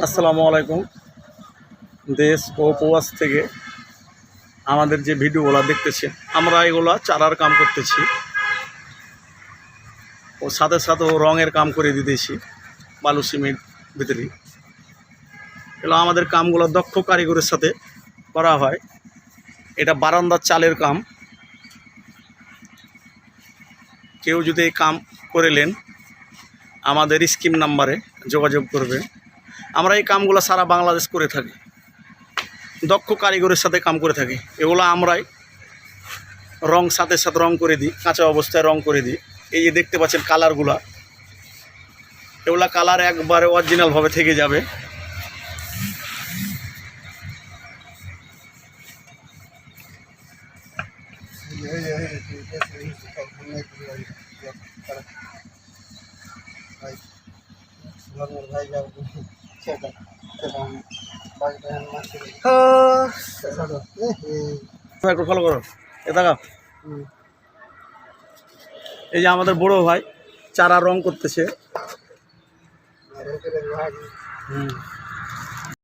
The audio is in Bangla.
আসসালামু আলাইকুম। দেশ ও প্রবাস থেকে আমাদের যে ভিডিওগুলো দেখতেছেন, আমরা এগুলা চারার কাম করতেছি ও সাথে সাথে ও রঙের কাম করে দিতেছি বালু সিমেন্ট ভিতরে। এগুলো আমাদের কামগুলো দক্ষ কারিগরের সাথে করা হয়। এটা বারান্দার চালের কাম। কেউ যদি এই কাম করেলেন আমাদের স্কিম নাম্বারে যোগাযোগ করবে। আমরা এই কামগুলো সারা বাংলাদেশ করে থাকি, দক্ষ কারিগরের সাথে কাম করে থাকি। এগুলো আমরাই রং সাথে সাথে রং করে দিই, কাঁচা অবস্থায় রং করে দিই। এই যে দেখতে পাচ্ছেন কালারগুলা, এগুলা কালার একবারে অরিজিনালভাবে থেকে যাবে। একটু ফলো করো, এ দেখাও। এই যে আমাদের বড় ভাই চারা রং করতেছে।